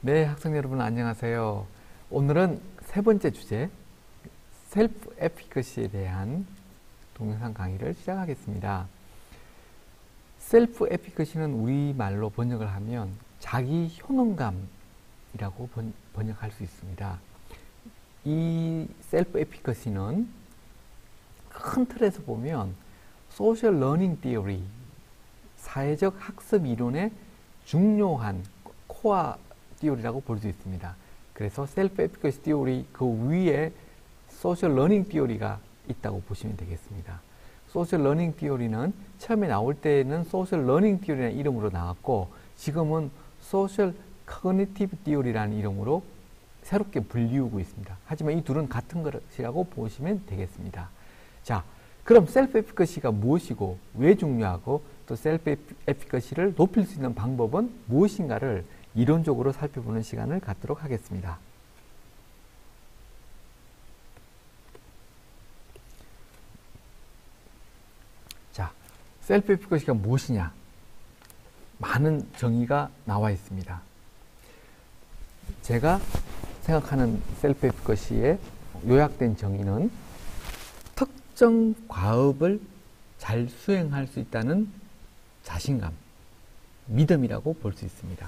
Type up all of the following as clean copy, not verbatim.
네, 학생 여러분 안녕하세요. 오늘은 세 번째 주제, 셀프 에피커시에 대한 동영상 강의를 시작하겠습니다. 셀프 에피커시는 우리말로 번역을 하면 자기 효능감이라고 번역할 수 있습니다. 이 셀프 에피커시는 큰 틀에서 보면 소셜 러닝 티어리, 사회적 학습 이론의 중요한 코어 티어리라고 볼 수 있습니다. 그래서 셀프 에피커시 티어리 그 위에 소셜 러닝 티어리가 있다고 보시면 되겠습니다. 소셜 러닝 티어리는 처음에 나올 때는 소셜 러닝 티어리라는 이름으로 나왔고 지금은 소셜 커그니티브 티어리라는 이름으로 새롭게 불리우고 있습니다. 하지만 이 둘은 같은 것이라고 보시면 되겠습니다. 자, 그럼 셀프 에피커시가 무엇이고 왜 중요하고 또 셀프 에피커시를 높일 수 있는 방법은 무엇인가를 이론적으로 살펴보는 시간을 갖도록 하겠습니다. 자, 셀프 에피커시가 무엇이냐? 많은 정의가 나와 있습니다. 제가 생각하는 셀프 에피커시의 요약된 정의는 특정 과업을 잘 수행할 수 있다는 자신감, 믿음이라고 볼 수 있습니다.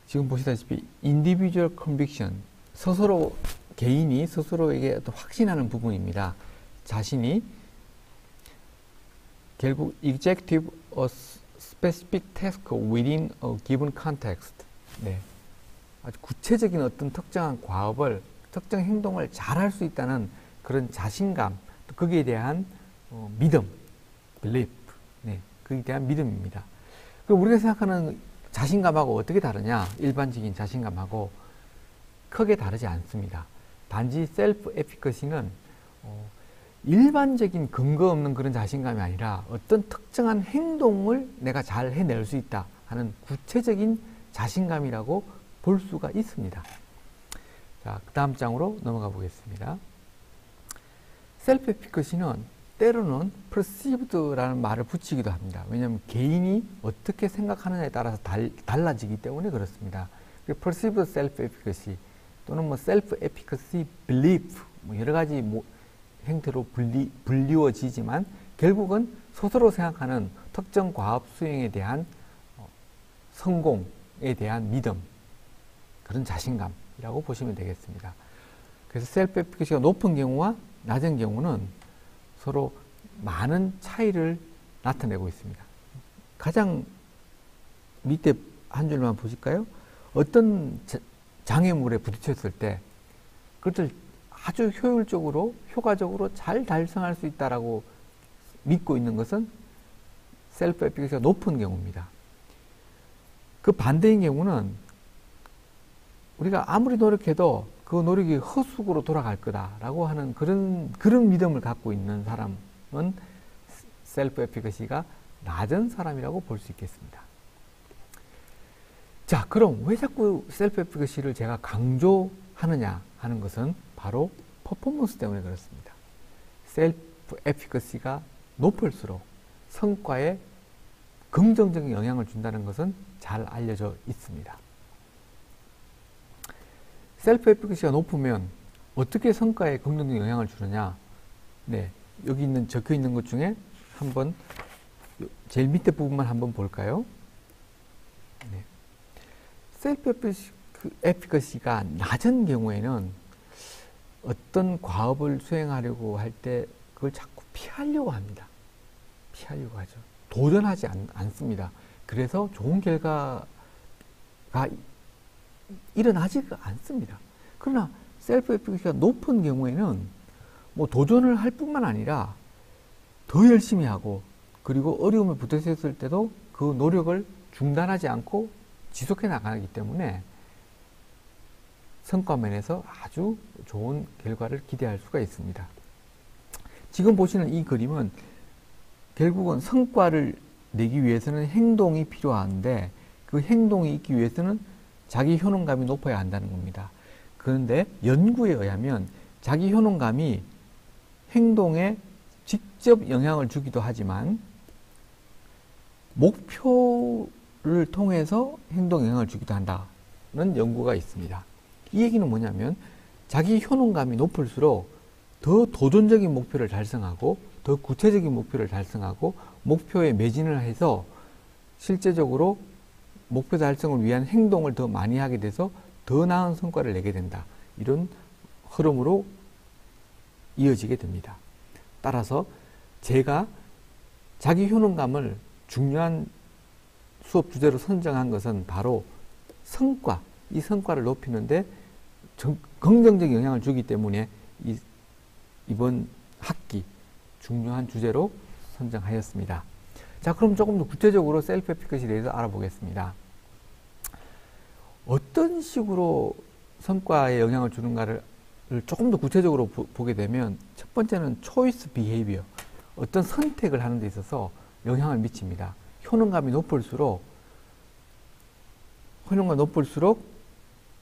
지금 보시다시피 individual conviction, 스스로 개인이 스스로에게 어떤 확신하는 부분입니다. 자신이 결국 executive a specific task within a given context, 네, 아주 구체적인 어떤 특정한 과업을, 특정 행동을 잘할 수 있다는 그런 자신감, 또 거기에 대한 믿음, belief, 네, 거기에 대한 믿음입니다. 그럼 우리가 생각하는 자신감하고 어떻게 다르냐? 일반적인 자신감하고 크게 다르지 않습니다. 단지 셀프 에피커시는 일반적인 근거 없는 그런 자신감이 아니라 어떤 특정한 행동을 내가 잘 해낼 수 있다 하는 구체적인 자신감이라고 볼 수가 있습니다. 자, 그 다음 장으로 넘어가 보겠습니다. 셀프 에피커시는 때로는 perceived라는 말을 붙이기도 합니다. 왜냐하면 개인이 어떻게 생각하느냐에 따라서 달라지기 때문에 그렇습니다. perceived self-efficacy 또는 뭐 self-efficacy belief, 뭐 여러 가지 형태로 불리워지지만 결국은 스스로 생각하는 특정 과업 수행에 대한 성공에 대한 믿음, 그런 자신감이라고 보시면 되겠습니다. 그래서 self-efficacy가 높은 경우와 낮은 경우는 서로 많은 차이를 나타내고 있습니다. 가장 밑에 한 줄만 보실까요? 어떤 장애물에 부딪혔을 때 그것을 아주 효율적으로, 효과적으로 잘 달성할 수 있다라고 믿고 있는 것은 셀프 에피커시가 높은 경우입니다. 그 반대인 경우는 우리가 아무리 노력해도 그 노력이 헛수고로 돌아갈 거다라고 하는 그런 믿음을 갖고 있는 사람은 셀프 에피커시가 낮은 사람이라고 볼 수 있겠습니다. 자, 그럼 왜 자꾸 셀프 에피커시를 제가 강조하느냐 하는 것은 바로 퍼포먼스 때문에 그렇습니다. 셀프 에피커시가 높을수록 성과에 긍정적인 영향을 준다는 것은 잘 알려져 있습니다. 셀프 에피커시가 높으면 어떻게 성과에 긍정적인 영향을 주느냐? 네, 여기 적혀 있는 것 중에 한번 제일 밑에 부분만 한번 볼까요? 네. 셀프 에피커시가 낮은 경우에는 어떤 과업을 수행하려고 할 때 그걸 자꾸 피하려고 합니다. 피하려고 하죠. 도전하지 않습니다. 그래서 좋은 결과가 일어나지가 않습니다. 그러나 셀프 에피커시가 높은 경우에는 뭐 도전을 할 뿐만 아니라 더 열심히 하고 그리고 어려움에 부딪혔을 때도 그 노력을 중단하지 않고 지속해 나가기 때문에 성과 면에서 아주 좋은 결과를 기대할 수가 있습니다. 지금 보시는 이 그림은 결국은 성과를 내기 위해서는 행동이 필요한데 그 행동이 있기 위해서는 자기 효능감이 높아야 한다는 겁니다. 그런데 연구에 의하면 자기 효능감이 행동에 직접 영향을 주기도 하지만 목표를 통해서 행동에 영향을 주기도 한다. 연구가 있습니다. 이 얘기는 뭐냐면 자기 효능감이 높을수록 더 도전적인 목표를 달성하고 더 구체적인 목표를 달성하고 목표에 매진을 해서 실제적으로 목표 달성을 위한 행동을 더 많이 하게 돼서 더 나은 성과를 내게 된다. 이런 흐름으로 이어지게 됩니다. 따라서 제가 자기 효능감을 중요한 수업 주제로 선정한 것은 바로 성과, 이 성과를 높이는데 긍정적 영향을 주기 때문에 이번 학기 중요한 주제로 선정하였습니다. 자, 그럼 조금 더 구체적으로 셀프 에피커시에 대해서 알아보겠습니다. 어떤 식으로 성과에 영향을 주는가를 조금 더 구체적으로 보게 되면 첫 번째는 초이스 비헤이비어, 어떤 선택을 하는 데 있어서 영향을 미칩니다. 효능감이 높을수록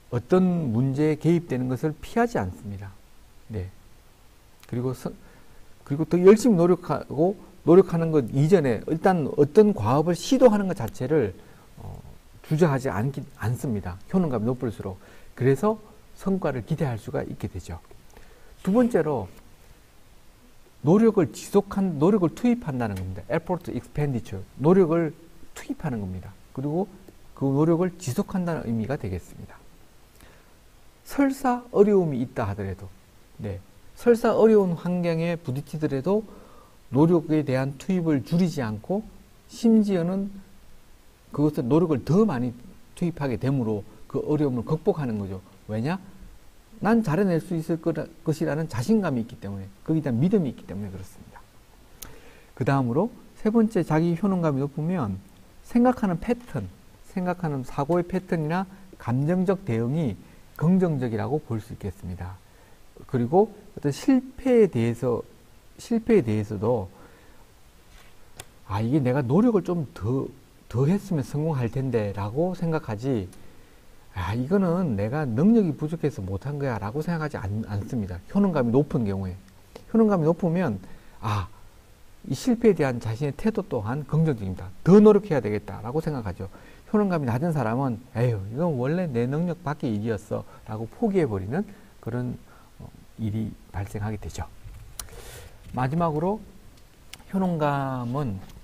어떤 문제에 개입되는 것을 피하지 않습니다. 네. 그리고 더 열심히 노력하는 것 이전에 일단 어떤 과업을 시도하는 것 자체를 주저하지 않습니다. 효능감이 높을수록. 그래서 성과를 기대할 수가 있게 되죠. 두 번째로 노력을 투입한다는 겁니다. effort expenditure. 노력을 투입하는 겁니다. 그리고 그 노력을 지속한다는 의미가 되겠습니다. 설사 어려움이 있다 하더라도, 네, 설사 어려운 환경에 부딪히더라도 노력에 대한 투입을 줄이지 않고 심지어는 그것을 노력을 더 많이 투입하게 되므로 그 어려움을 극복하는 거죠. 왜냐? 난 잘해낼 수 있을 것이라는 자신감이 있기 때문에, 거기에 대한 믿음이 있기 때문에 그렇습니다. 그 다음으로 세 번째, 자기 효능감이 높으면 생각하는 사고의 패턴이나 감정적 대응이 긍정적이라고 볼 수 있겠습니다. 그리고 어떤 실패에 대해서도 이게 내가 노력을 좀 더 했으면 성공할 텐데 라고 생각하지, 이거는 내가 능력이 부족해서 못한 거야 라고 생각하지 않습니다. 효능감이 높은 경우에. 효능감이 높으면 이 실패에 대한 자신의 태도 또한 긍정적입니다. 더 노력해야 되겠다 라고 생각하죠. 효능감이 낮은 사람은 이건 원래 내 능력 밖의 일이었어 라고 포기해버리는 그런 일이 발생하게 되죠. 마지막으로 효능감은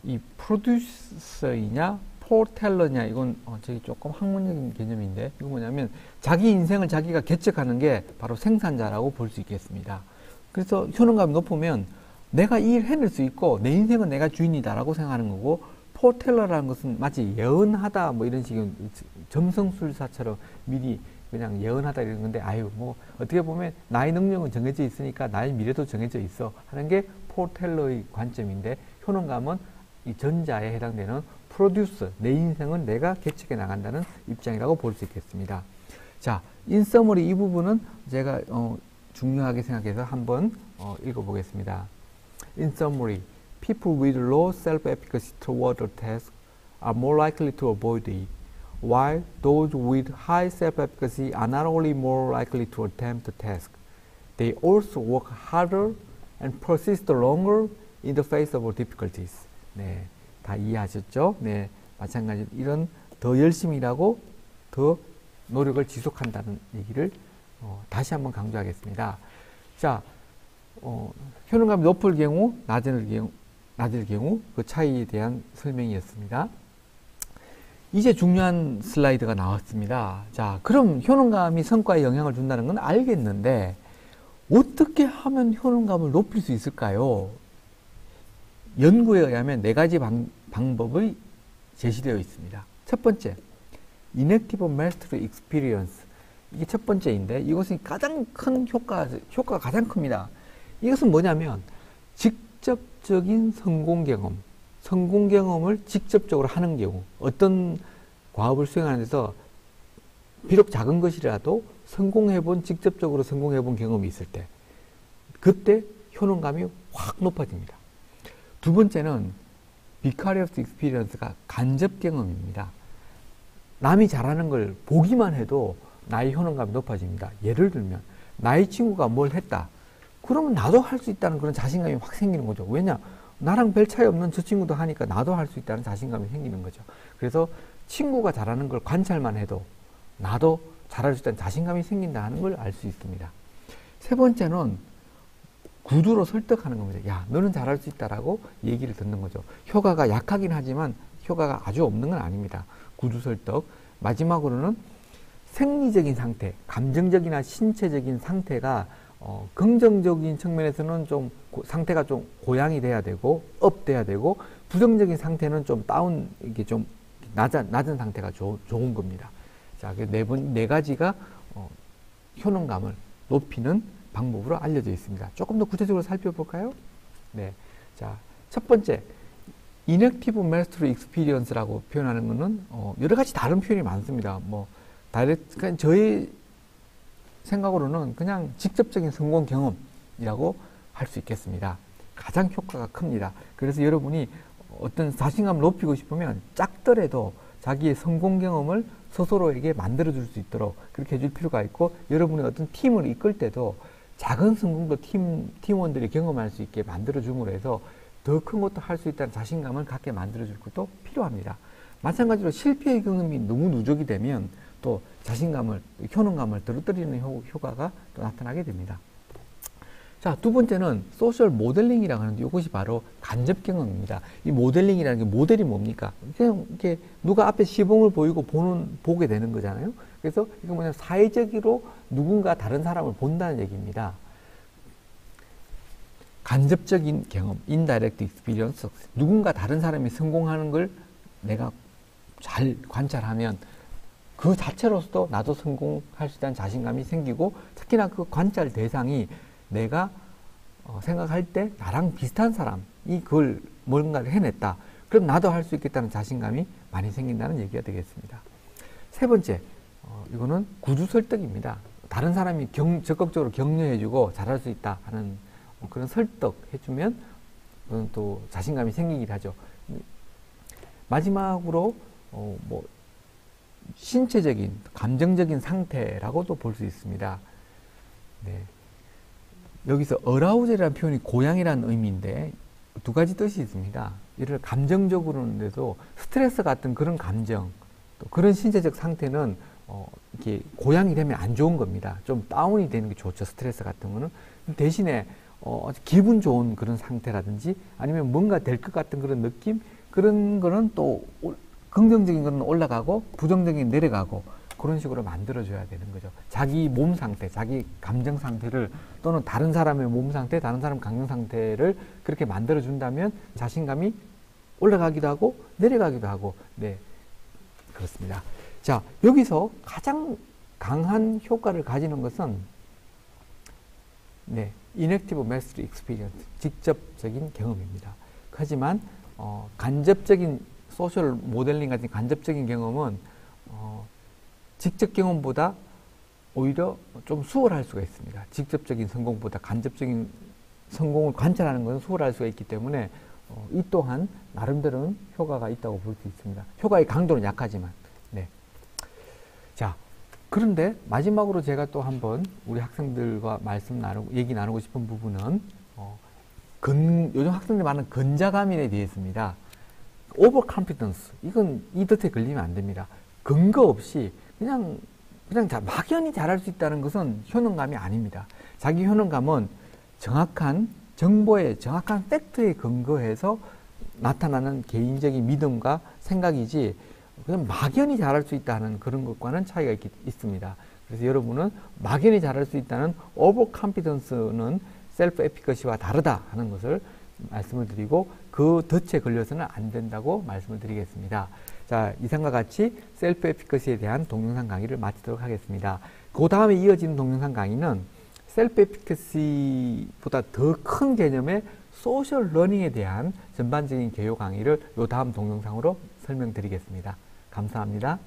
이 프로듀서이냐 포텔러냐, 이건 저기 조금 학문적인 개념인데, 이거 뭐냐면 자기 인생을 자기가 개척하는 게 바로 생산자라고 볼 수 있겠습니다. 그래서 효능감이 높으면 내가 이 일을 해낼 수 있고 내 인생은 내가 주인이다 라고 생각하는 거고, 포텔러라는 것은 마치 예언하다 뭐 이런 식의 점성술사처럼 미리 그냥 예언하다 이런 건데, 어떻게 보면 나의 능력은 정해져 있으니까 나의 미래도 정해져 있어 하는 게 포텔러의 관점인데, 효능감은 이 전자에 해당되는 프로듀서, 내 인생은 내가 개척해 나간다는 입장이라고 볼 수 있겠습니다. 자, 인서머리 이 부분은 제가 중요하게 생각해서 한번 읽어보겠습니다. In summary, people with low self-efficacy toward a task are more likely to avoid it, while those with high self-efficacy are not only more likely to attempt the task, they also work harder and persist longer in the face of difficulties. 네, 다 이해하셨죠? 네, 마찬가지로 이런 더 열심히 일하고 더 노력을 지속한다는 얘기를 다시 한번 강조하겠습니다. 자, 효능감이 높을 경우, 낮을 경우 그 차이에 대한 설명이었습니다. 이제 중요한 슬라이드가 나왔습니다. 자, 그럼 효능감이 성과에 영향을 준다는 건 알겠는데 어떻게 하면 효능감을 높일 수 있을까요? 연구에 의하면 4가지 방법이 제시되어 있습니다. 첫 번째, Inactive Mastery Experience. 이게 첫 번째인데 이것은 가장 큰 효과가 가장 큽니다. 이것은 뭐냐면 직접적인 성공 경험을 직접적으로 하는 경우, 어떤 과업을 수행하는 데서 비록 작은 것이라도 직접적으로 성공해본 경험이 있을 때, 그때 효능감이 확 높아집니다. 두 번째는 Vicarious Experience가 간접 경험입니다. 남이 잘하는 걸 보기만 해도 나의 효능감이 높아집니다. 예를 들면 나의 친구가 뭘 했다. 그러면 나도 할 수 있다는 그런 자신감이 확 생기는 거죠. 왜냐? 나랑 별 차이 없는 저 친구도 하니까 나도 할 수 있다는 자신감이 생기는 거죠. 그래서 친구가 잘하는 걸 관찰만 해도 나도 잘할 수 있다는 자신감이 생긴다는 걸 알 수 있습니다. 세 번째는 구두로 설득하는 겁니다. 야, 너는 잘할 수 있다라고 얘기를 듣는 거죠. 효과가 약하긴 하지만 효과가 아주 없는 건 아닙니다. 구두 설득. 마지막으로는 생리적인 상태, 감정적이나 신체적인 상태가 긍정적인 측면에서는 좀 상태가 좀 고양이 돼야 되고 업 돼야 되고, 부정적인 상태는 좀 다운, 이게 좀 낮은 상태가 좋은 겁니다. 자, 네 가지가 효능감을 높이는 방법으로 알려져 있습니다. 조금 더 구체적으로 살펴볼까요? 네. 자, 첫 번째, Inactive Mastery Experience라고 표현하는 것은 여러 가지 다른 표현이 많습니다. 그냥 저희 생각으로는 그냥 직접적인 성공 경험이라고 할 수 있겠습니다. 가장 효과가 큽니다. 그래서 여러분이 어떤 자신감을 높이고 싶으면 작더라도 자기의 성공 경험을 스스로에게 만들어줄 수 있도록 그렇게 해줄 필요가 있고, 여러분이 어떤 팀을 이끌 때도 작은 성공도 팀원들이 경험할 수 있게 만들어줌으로 해서 더 큰 것도 할 수 있다는 자신감을 갖게 만들어줄 것도 필요합니다. 마찬가지로 실패의 경험이 너무 누적이 되면 또 자신감을, 효능감을 떨어뜨리는 효과가 또 나타나게 됩니다. 자, 두 번째는 소셜 모델링이라고 하는데, 이것이 바로 간접 경험입니다. 이 모델링이라는 게, 모델이 뭡니까? 그냥 이렇게 누가 앞에 시범을 보이고 보게 되는 거잖아요. 그래서 이거 뭐냐면 사회적으로 누군가 다른 사람을 본다는 얘기입니다. 간접적인 경험, indirect experience. 누군가 다른 사람이 성공하는 걸 내가 잘 관찰하면 그 자체로서도 나도 성공할 수 있다는 자신감이 생기고, 특히나 그 관찰 대상이 내가 생각할 때 나랑 비슷한 사람이 그걸 뭔가를 해냈다. 그럼 나도 할 수 있겠다는 자신감이 많이 생긴다는 얘기가 되겠습니다. 세 번째, 이거는 구두 설득입니다. 다른 사람이 적극적으로 격려해주고 잘할 수 있다 하는 그런 설득해주면 또 자신감이 생기긴 하죠. 마지막으로 신체적인, 감정적인 상태라고도 볼 수 있습니다. 네. 여기서 어라우젤이라는 표현이 고양이라는 의미인데 두 가지 뜻이 있습니다. 이를 감정적으로는데도 스트레스 같은 그런 감정, 또 그런 신체적 상태는 이렇게 고양이 되면 안 좋은 겁니다. 좀 다운이 되는 게 좋죠. 스트레스 같은 거는. 대신에 기분 좋은 그런 상태라든지 아니면 뭔가 될 것 같은 그런 느낌, 그런 거는 또 긍정적인 거는 올라가고 부정적인 내려가고 그런 식으로 만들어줘야 되는 거죠. 자기 몸 상태, 자기 감정 상태를, 또는 다른 사람의 몸 상태, 다른 사람 감정 상태를 그렇게 만들어준다면 자신감이 올라가기도 하고 내려가기도 하고, 네, 그렇습니다. 자, 여기서 가장 강한 효과를 가지는 것은 네, Inactive Mastery Experience, 직접적인 경험입니다. 하지만 간접적인 소셜 모델링 같은 간접적인 경험은 직접 경험보다 오히려 좀 수월할 수가 있습니다. 직접적인 성공보다 간접적인 성공을 관찰하는 것은 수월할 수가 있기 때문에 이 또한 나름대로는 효과가 있다고 볼 수 있습니다. 효과의 강도는 약하지만. 네. 자, 그런데 마지막으로 제가 또 한번 우리 학생들과 얘기 나누고 싶은 부분은 요즘 학생들이 많은 근자감인에 대해서입니다. 오버컨피던스, 이건 이 덫에 걸리면 안 됩니다. 근거 없이 그냥 막연히 잘할 수 있다는 것은 효능감이 아닙니다. 자기 효능감은 정확한 정보에, 정확한 팩트에 근거해서 나타나는 개인적인 믿음과 생각이지, 그냥 막연히 잘할 수 있다는 그런 것과는 차이가 있습니다. 그래서 여러분은 막연히 잘할 수 있다는 오버컨피던스는 셀프 에피커시와 다르다 하는 것을 말씀을 드리고, 그 덫에 걸려서는 안 된다고 말씀을 드리겠습니다. 자, 이상과 같이 셀프 에피커시에 대한 동영상 강의를 마치도록 하겠습니다. 그 다음에 이어지는 동영상 강의는 셀프 에피커시보다 더 큰 개념의 소셜 러닝에 대한 전반적인 개요 강의를 요 다음 동영상으로 설명드리겠습니다. 감사합니다.